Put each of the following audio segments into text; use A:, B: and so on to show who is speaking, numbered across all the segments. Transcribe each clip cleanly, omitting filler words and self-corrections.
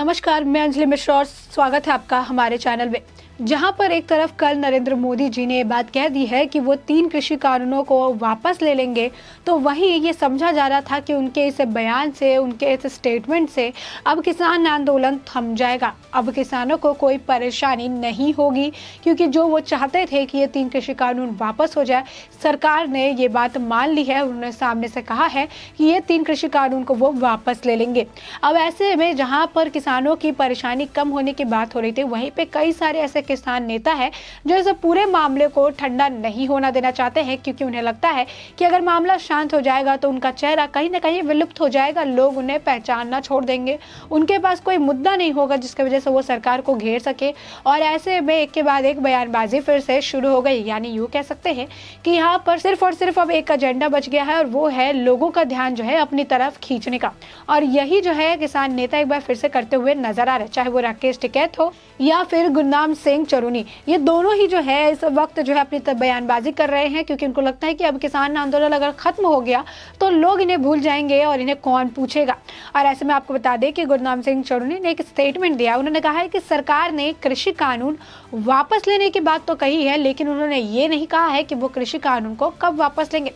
A: नमस्कार, मैं अंजलि मिश्रा और स्वागत है आपका हमारे चैनल में। जहां पर एक तरफ कल नरेंद्र मोदी जी ने ये बात कह दी है कि वो 3 कृषि कानूनों को वापस ले लेंगे, तो वहीं ये समझा जा रहा था कि उनके इस बयान से, उनके इस स्टेटमेंट से अब किसान आंदोलन थम जाएगा। अब किसानों को कोई परेशानी नहीं होगी, क्योंकि जो वो चाहते थे कि ये 3 कृषि कानून वापस हो जाए, सरकार ने ये बात मान ली है। उन्होंने सामने से कहा है कि ये 3 कृषि कानून को वो वापस ले लेंगे। अब ऐसे में जहाँ पर किसानों की परेशानी कम होने की बात हो रही थी, वहीं पे कई सारे ऐसे किसान नेता है जो इस पूरे मामले को ठंडा नहीं होना देना चाहते हैं, क्योंकि उन्हें लगता है कि अगर मामला शांत हो जाएगा तो उनका चेहरा कहीं ना कहीं विलुप्त हो जाएगा, लोग उन्हें पहचानना छोड़ देंगे, उनके पास कोई मुद्दा नहीं होगा जिसकी वजह से वो सरकार को घेर सके। और ऐसे में एक के बाद एक बयानबाजी फिर से शुरू हो गई। यानी यूं कह सकते हैं कि यहाँ पर सिर्फ और सिर्फ अब एक एजेंडा बच गया है, और वो है लोगों का ध्यान जो है अपनी तरफ खींचने का। और यही जो है किसान नेता एक बार फिर से करते हुए नजर आ रहे, चाहे वो राकेश टिकैत हो या फिर गुरनाम सिंह चरूनी। ये दोनों ही जो है इस वक्त जो है अपनी बयानबाजी कर रहे हैं, क्योंकि उनको लगता है कि अब किसान आंदोलन अगर खत्म हो गया तो लोग इन्हें भूल जाएंगे और इन्हें कौन पूछेगा। और ऐसे में आपको बता दें कि गुरनाम सिंह चरूनी ने एक स्टेटमेंट दिया। उन्होंने कहा है कि सरकार ने कृषि कानून वापस लेने की बात तो कही है, लेकिन उन्होंने ये नहीं कहा है कि वो कृषि कानून को कब वापस लेंगे।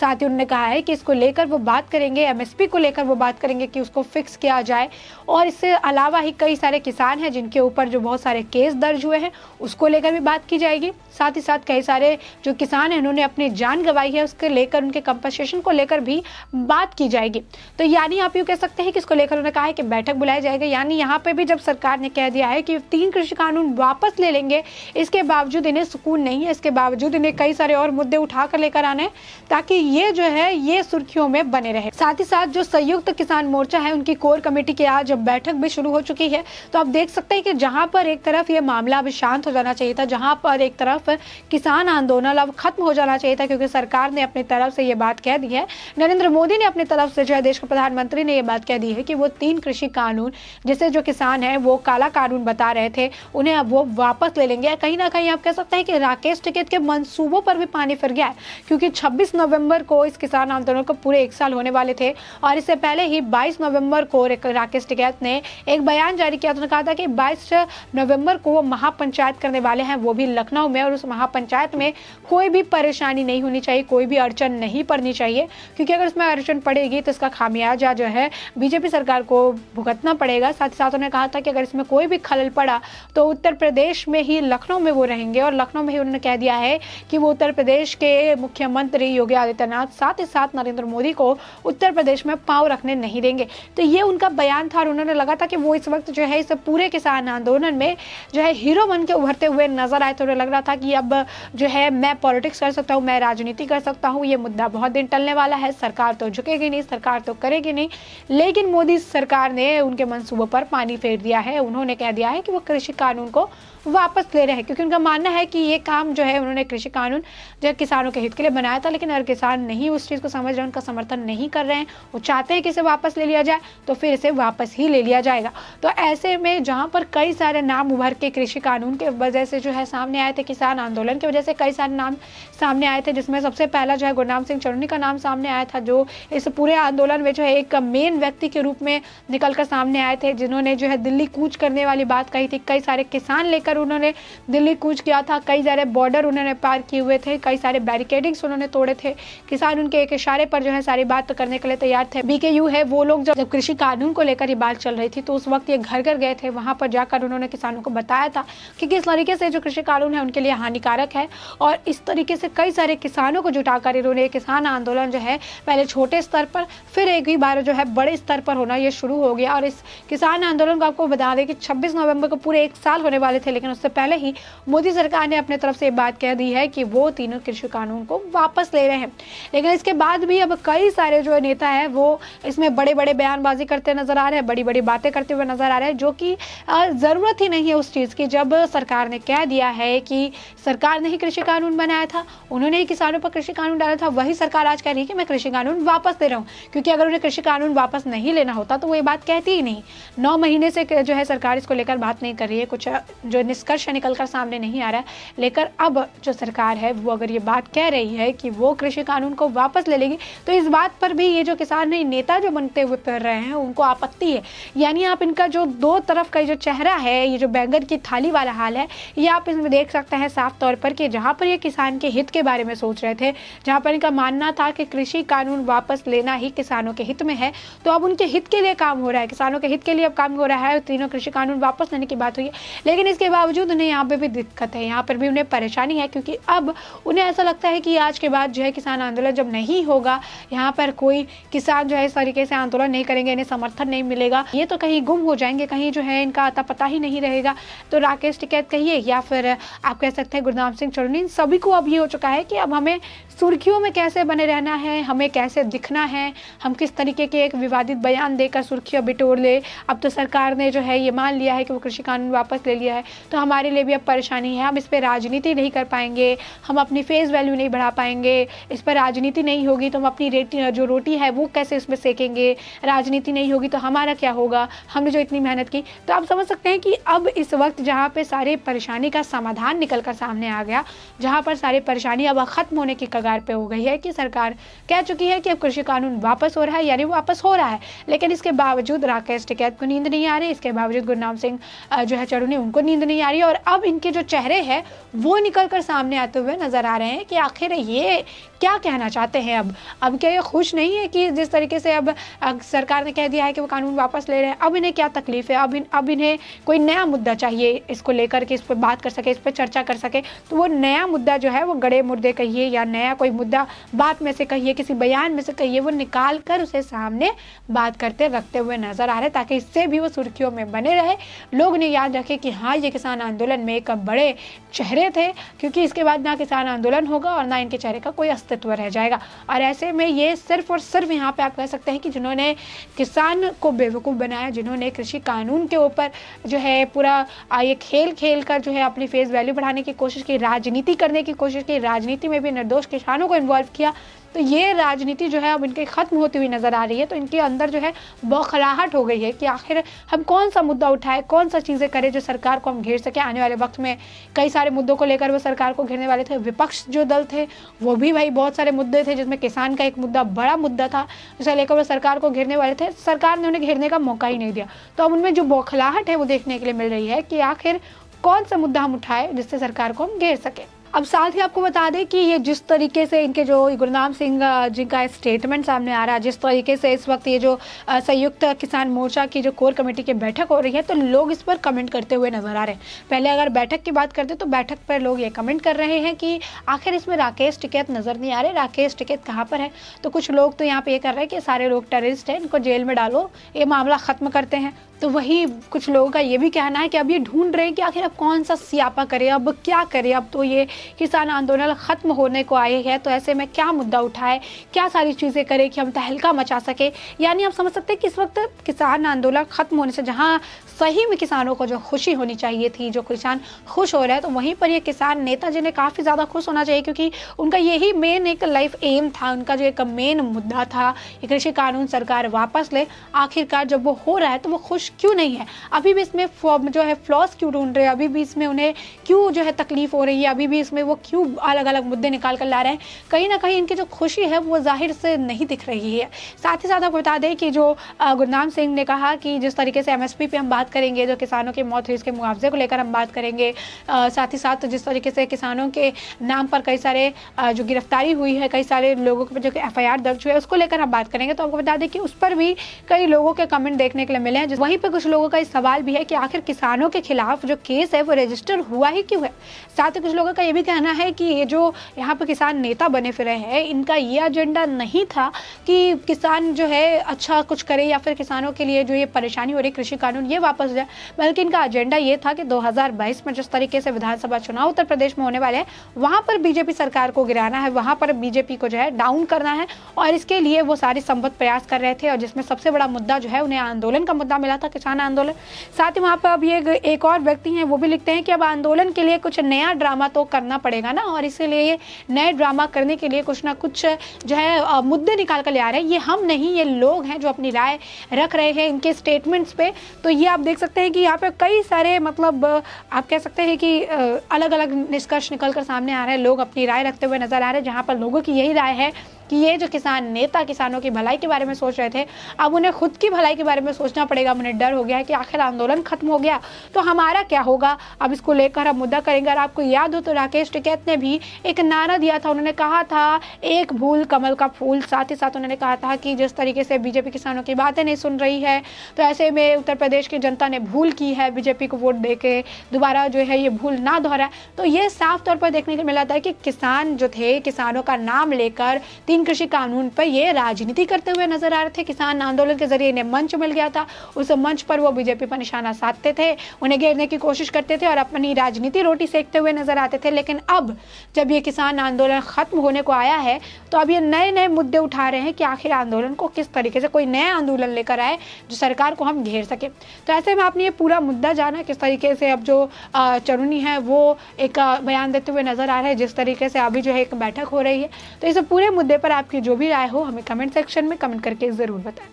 A: साथ ही उन्होंने कहा है कि इसको लेकर वो बात करेंगे, एमएसपी को लेकर वो बात करेंगे कि उसको फिक्स किया जाए। और इससे अलावा ही कई सारे किसान हैं जिनके ऊपर जो बहुत सारे केस दर्ज हुए हैं, उसको लेकर भी बात की जाएगी। साथ ही साथ कई सारे जो किसान हैं उन्होंने अपनी जान गंवाई है, उसके लेकर उनके कंपनसेशन को लेकर भी बात की जाएगी। तो यानी आप यूँ कह सकते हैं कि इसको लेकर उन्होंने कहा है कि बैठक बुलाई जाएगी। यानी यहाँ पे भी जब सरकार ने कह दिया है कि 3 कृषि कानून वापस ले लेंगे, इसके बावजूद इन्हें सुकून नहीं है, इसके बावजूद इन्हें कई सारे और मुद्दे उठा कर लेकर आने, ताकि ये जो है ये सुर्खियों में बने रहे। साथ ही साथ जो संयुक्त किसान मोर्चा है, उनकी कोर कमेटी की आज बैठक भी शुरू हो चुकी है। तो आप देख सकते हैं कि जहां पर एक तरफ ये मामला अब शांत हो जाना चाहिए था, जहां पर एक तरफ किसान आंदोलन अब खत्म हो जाना चाहिए था, क्योंकि सरकार ने अपनी तरफ से ये बात कह दी है, नरेंद्र मोदी ने अपनी तरफ से जो है देश के प्रधानमंत्री ने ये बात कह दी है कि वो 3 कृषि कानून जिसे जो किसान है वो काला कानून बता रहे थे, उन्हें अब वो वापस ले लेंगे। कहीं ना कहीं आप कह सकते हैं कि राकेश टिकैत के मंसूबों पर भी पानी फिर गया है, क्योंकि 26 नवंबर को इस किसान आंदोलन को पूरे 1 साल होने वाले थे। और इससे पहले ही 22 नवंबर को राकेश टिकैत ने एक बयान जारी किया। उन्होंने कहा था कि 22 नवंबर को वो महापंचायत करने वाले हैं, वो भी लखनऊ में, और उस महापंचायत में कोई भी परेशानी नहीं होनी चाहिए, कोई भी अड़चन नहीं पड़नी चाहिए, क्योंकि अगर उसमें अड़चन पड़ेगी तो इसका खामियाजा जो है बीजेपी सरकार को भुगतना पड़ेगा। साथ ही साथ उन्होंने कहा था कि अगर इसमें कोई भी खलल पड़ा तो उत्तर प्रदेश में ही, लखनऊ में वो रहेंगे, और लखनऊ में ही उन्होंने कह दिया है कि वो उत्तर प्रदेश के मुख्यमंत्री योगी आदित्यनाथ, साथ ही साथ नरेंद्र मोदी को उत्तर प्रदेश में पांव रखने नहीं देंगे। तो ये उनका बयान था, और उन्होंने लगा था कि वो इस वक्त जो है इस पूरे किसान आंदोलन में जो है हीरो बन के उभरते हुए नजर आए। तो उन्हें लग रहा था कि अब जो है मैं पॉलिटिक्स कर सकता हूँ, मैं राजनीति कर सकता हूँ, ये मुद्दा बहुत दिन टलने वाला है, सरकार तो झुकेगी नहीं, सरकार तो करेगी नहीं। लेकिन मोदी सरकार ने उनके मंसूबों पर पानी फेर दिया है। उन्होंने कह दिया है कि वो कृषि कानून को वापस ले रहे हैं, क्योंकि उनका मानना है कि ये काम जो है उन्होंने कृषि कानून जो है किसानों के हित के लिए बनाया था, लेकिन अगर किसान नहीं उस चीज़ को समझ रहे हैं, उनका समर्थन नहीं कर रहे हैं, वो चाहते हैं कि इसे वापस ले लिया जाए, तो फिर इसे वापस ही ले लिया जाएगा। तो ऐसे में जहाँ पर कई सारे नाम उभर के कृषि कानून के वजह से जो है सामने आए थे, किसान आंदोलन की वजह से कई सारे नाम सामने आए थे, जिसमें सबसे पहला जो है गुरनाम सिंह चरूनी का नाम सामने आया था, जो इस पूरे आंदोलन में जो है एक मेन व्यक्ति के रूप में निकल कर सामने आए थे, जिन्होंने जो है दिल्ली कूच करने वाली बात कही थी। कई सारे किसान लेकर उन्होंने दिल्ली कूच किया था, कई सारे बॉर्डर उन्होंने पार किए हुए थे, कई सारे बैरिकेडिंग्स उन्होंने तोड़े थे। किसान उनके एक इशारे पर जो है सारी बात करने के लिए तैयार थे। बीकेयू है, वो लोग जब कृषि कानून को लेकर ये बात चल रही थी, तो उस वक्त ये घर घर गए थे, वहां पर जाकर उन्होंने किसानों को बताया था कि किस तरीके से जो कृषि कानून है उनके लिए हानिकारक है। और इस तरीके से कई सारे किसानों को जुटाकर इन्होंने किसान आंदोलन जो है पहले छोटे स्तर पर, फिर एक ही बार जो है बड़े स्तर पर होना ये शुरू हो गया। और इस किसान आंदोलन को आपको बता दें कि 26 नवंबर को पूरे 1 साल होने वाले थे, लेकिन उससे पहले ही मोदी सरकार ने अपने तरफ से बात कह दी है कि वो 3 कृषि कानून को वापस ले रहे हैं। लेकिन इसके बाद भी अब कई सारे जो नेता है वो इसमें बड़े बड़े बयानबाजी करते नजर आ रहे हैं, बड़ी बड़ी बातें करते हुए नजर आ रहे हैं, जो कि जरूरत ही नहीं है उस चीज की। जब सरकार ने कह दिया है कि सरकार ने ही कृषि कानून बनाया था, उन्होंने ही किसानों पर कृषि कानून डाला था, वही सरकार आज कह रही है कि मैं कृषि कानून वापस दे रहा हूँ। क्योंकि अगर उन्हें कृषि कानून वापस नहीं लेना होता तो वो ये बात कहती ही नहीं। 9 महीने से जो है सरकार इसको लेकर बात नहीं कर रही है। कुछ जो निष्कर्ष निकल कर सामने नहीं आ रहा है। लेकर अब जो सरकार है वो अगर ये बात कह रही है कि वो कृषि कानून को वापस ले लेगी, तो इस बात पर भी ये जो किसान नेता जो बनते हुए फिर रहे हैं उनको आपत्ति है। यानी आप इनका जो दो तरफ का जो चेहरा है, ये जो बैंगन की थाली वाला हाल है, ये आप इसमें देख सकते हैं साफ तौर पर कि जहाँ पर ये किसान के हित के बारे में सोच रहे थे, जहाँ पर इनका मानना था कि कृषि कानून वापस लेना ही किसानों के हित में है, तो अब उनके हित के लिए काम हो रहा है, किसानों के हित के लिए अब काम हो रहा है, तीनों कृषि कानून वापस लेने की बात हुई है। लेकिन इसके बावजूद उन्हें यहाँ पे भी दिक्कत है, यहाँ पर भी उन्हें परेशानी है, क्योंकि अब उन्हें ऐसा लगता है कि आज के बाद जो है किसान आंदोलन जब नहीं होगा, यहाँ पर कोई किसान जो है इस तरीके से आंदोलन नहीं करेंगे, इन्हें समर्थन नहीं मिलेगा, ये तो कहीं गुम हो जाएंगे, कहीं जो है इनका अता पता ही नहीं रहेगा। तो राकेश टिकैत कहिए या फिर आप कह सकते हैं गुरनाम सिंह चढ़नी, इन सभी को अब ये हो चुका है कि अब हमें सुर्खियों में कैसे बने रहना है, हमें कैसे दिखना है, हम किस तरीके के एक विवादित बयान देकर सुर्खियां बिटोर ले। अब तो सरकार ने जो है ये मान लिया है कि वो कृषि कानून वापस ले लिया है, तो हमारे लिए भी अब परेशानी है, हम इस पर राजनीति नहीं कर पाएंगे, हम अपनी फेस वैल्यू नहीं बढ़ा पाएंगे, इस पर राजनीति नहीं होगी तो हम अपनी जो रोटी है वो कैसे उसमें सेकेंगे, राजनीति नहीं होगी तो हमारा क्या होगा, हमने जो इतनी मेहनत की। तो आप समझ सकते हैं कि अब इस वक्त जहाँ पे सारी परेशानी का समाधान निकल कर सामने आ गया, जहाँ पर सारी परेशानी अब खत्म होने की कगार पे हो गई है कि सरकार कह चुकी है कि अब कृषि कानून वापस हो रहा है, यानी वापस हो रहा है। लेकिन इसके बावजूद राकेश टिकैत को नींद नहीं आ रही, इसके बावजूद गुरनाम सिंह जो है चढ़नी उनको नींद नहीं आ रही, और अब इनके जो चेहरे हैं वो निकल कर सामने आते हुए नजर आ रहे हैं कि आखिर ये क्या कहना चाहते हैं। अब क्या ये खुश नहीं है कि जिस तरीके से अब सरकार ने कह दिया है कि वो कानून वापस ले रहे हैं, अब इन्हें क्या तकलीफ है, अब इन्हें कोई नया मुद्दा चाहिए इसको लेकर के, इस पर बात कर सके, इस पर चर्चा कर सके। तो वो नया मुद्दा जो है वो गड़े मुर्दे कहिए या नया कोई मुद्दा बात में से कहिए, किसी बयान में से कहिए, वो निकाल कर उसे सामने बात करते रखते हुए नजर आ रहे, ताकि इससे भी वो सुर्खियों में बने रहे, लोग ने याद रखे कि हाँ ये किसान आंदोलन में एक बड़े चेहरे थे, क्योंकि इसके बाद ना किसान आंदोलन होगा और ना इनके चेहरे का कोई अस्तित्व रह जाएगा। और ऐसे में ये सिर्फ और सिर्फ यहाँ पे आप कह सकते हैं कि जिन्होंने किसान को बेवकूफ़ बनाया, जिन्होंने कृषि कानून के ऊपर जो है पूरा ये खेल कर जो है अपनी फेस वैल्यू बढ़ाने की कोशिश की, राजनीति करने की कोशिश की, राजनीति में भी निर्दोष किसानों को इन्वॉल्व किया, तो ये राजनीति जो है अब इनके खत्म होती हुई नजर आ रही है। तो इनके अंदर जो है बौखलाहट हो गई है कि आखिर हम कौन सा मुद्दा उठाए, कौन सा चीज़ें करें जो सरकार को हम घेर सके। आने वाले वक्त में कई सारे मुद्दों को लेकर वो सरकार को घेरने वाले थे। विपक्ष जो दल थे वो भी भाई बहुत सारे मुद्दे थे, जिसमें किसान का एक मुद्दा बड़ा मुद्दा था जिसे लेकर वो सरकार को घेरने वाले थे, सरकार ने उन्हें घेरने का मौका ही नहीं दिया। तो अब उनमें जो बौखलाहट है वो देखने के लिए मिल रही है कि आखिर कौन सा मुद्दा हम उठाए जिससे सरकार को हम घेर सके। अब साथ ही आपको बता दें कि ये जिस तरीके से इनके जो गुरनाम सिंह जी का स्टेटमेंट सामने आ रहा है, जिस तरीके से इस वक्त ये जो संयुक्त किसान मोर्चा की जो कोर कमेटी की बैठक हो रही है, तो लोग इस पर कमेंट करते हुए नजर आ रहे हैं। पहले अगर बैठक की बात करते तो बैठक पर लोग ये कमेंट कर रहे हैं कि आखिर इसमें राकेश टिकैत नजर नहीं आ रहे, राकेश टिकैत कहाँ पर है। तो कुछ लोग तो यहाँ पे ये कर रहे हैं कि सारे लोग टेररिस्ट हैं, इनको जेल में डालो, ये मामला खत्म करते हैं। तो वही कुछ लोगों का ये भी कहना है कि अब ये ढूंढ रहे हैं कि आखिर अब कौन सा स्यापा करें, अब क्या करें, अब तो ये किसान आंदोलन खत्म होने को आए हैं, तो ऐसे में क्या मुद्दा उठाए, क्या सारी चीज़ें करें कि हम तहलका मचा सके। यानी आप समझ सकते हैं कि इस वक्त किसान आंदोलन खत्म होने से जहाँ सही में किसानों को जो खुशी होनी चाहिए थी, जो किसान खुश हो रहा है, तो वहीं पर ये किसान नेता जिन्हें काफ़ी ज़्यादा खुश होना चाहिए, क्योंकि उनका यही मेन एक लाइफ एम था, उनका जो एक मेन मुद्दा था ये कृषि कानून सरकार वापस ले। आखिरकार जब वो हो रहा है तो वो खुश क्यों नहीं है, अभी भी इसमें जो है फ्लॉस क्यों ढूंढ रहे हैं, अभी भी इसमें उन्हें क्यों जो है तकलीफ हो रही है, अभी भी इसमें वो क्यों अलग अलग मुद्दे निकाल कर ला रहे हैं। कहीं ना कहीं इनकी जो खुशी है वो जाहिर से नहीं दिख रही है। साथ ही साथ आपको बता दें कि जो गुरनाम सिंह ने कहा कि जिस तरीके से MSP पे हम बात करेंगे, जो किसानों की मौत हुई इसके मुआवजे को लेकर हम बात करेंगे, साथ ही साथ जिस तरीके से किसानों के नाम पर कई सारे जो गिरफ्तारी हुई है, कई सारे लोगों के जो FIR दर्ज हुए उसको लेकर हम बात करेंगे, तो आपको बता दें कि उस पर भी कई लोगों के कमेंट देखने के लिए मिले हैं। वहीं पर कुछ लोगों का इस सवाल भी है कि आखिर किसानों के खिलाफ जो केस है वो रजिस्टर हुआ ही क्यों है। साथ ही कुछ लोगों का ये भी कहना है कि ये जो यहाँ पे किसान नेता बने फिरे हैं, इनका ये एजेंडा नहीं था कि किसान जो है अच्छा कुछ करे या फिर किसानों के लिए जो ये परेशानी हो रही कृषि कानून ये वापस जाए, बल्कि इनका एजेंडा ये था कि 2022 में जिस तरीके से विधानसभा चुनाव उत्तर प्रदेश में होने वाले हैं, वहाँ पर बीजेपी सरकार को गिराना है, वहाँ पर बीजेपी को जो है डाउन करना है, और इसके लिए वो सारी संभव प्रयास कर रहे थे। और जिसमें सबसे बड़ा मुद्दा जो है उन्हें आंदोलन का मुद्दा मिला था, किसान आंदोलन। साथ ही वहाँ पर अब ये एक और व्यक्ति हैं वो भी लिखते हैं कि अब आंदोलन के लिए कुछ नया ड्रामा तो करना बांधना पड़ेगा ना, और इसीलिए ये नए ड्रामा करने के लिए कुछ ना कुछ जो है मुद्दे निकाल कर ले आ रहे हैं। ये हम नहीं, ये लोग हैं जो अपनी राय रख रहे हैं इनके स्टेटमेंट्स पे। तो ये आप देख सकते हैं कि यहाँ पे कई सारे मतलब आप कह सकते हैं कि अलग अलग निष्कर्ष निकल कर सामने आ रहे हैं, लोग अपनी राय रखते हुए नजर आ रहे हैं, जहाँ पर लोगों की यही राय है कि ये जो किसान नेता किसानों की भलाई के बारे में सोच रहे थे, अब उन्हें खुद की भलाई के बारे में सोचना पड़ेगा। उन्हें डर हो गया है कि आखिर आंदोलन खत्म हो गया तो हमारा क्या होगा, अब इसको लेकर हम मुद्दा करेंगे। और आपको याद हो तो राकेश टिकैत ने भी एक नारा दिया था, उन्होंने कहा था एक भूल कमल का फूल। साथ ही साथ उन्होंने कहा था कि जिस तरीके से बीजेपी किसानों की बातें नहीं सुन रही है, तो ऐसे में उत्तर प्रदेश की जनता ने भूल की है, बीजेपी को वोट दे के दोबारा जो है ये भूल ना दोहराए। तो ये साफ तौर पर देखने को मिला था कि किसान जो थे, किसानों का नाम लेकर 3 कृषि कानून पर ये राजनीति करते हुए नजर आ रहे थे। किसान आंदोलन के जरिए इन्हें मंच मिल गया था, उस मंच पर वो बीजेपी पर निशाना साधते थे, उन्हें घेरने की कोशिश करते थे और अपनी राजनीति रोटी सेकते हुए नजर आते थे। लेकिन अब जब ये किसान आंदोलन खत्म होने को आया है तो अब ये नए नए मुद्दे उठा रहे हैं कि आखिर आंदोलन को किस तरीके से कोई नया आंदोलन लेकर आए जो सरकार को हम घेर सके। तो ऐसे में आपने ये पूरा मुद्दा जाना किस तरीके से अब जो चरुनी है वो एक बयान देते हुए नजर आ रहे हैं, जिस तरीके से अभी जो है एक बैठक हो रही है। तो इस पूरे मुद्दे पर आपकी जो भी राय हो हमें कमेंट सेक्शन में कमेंट करके ज़रूर बताएं।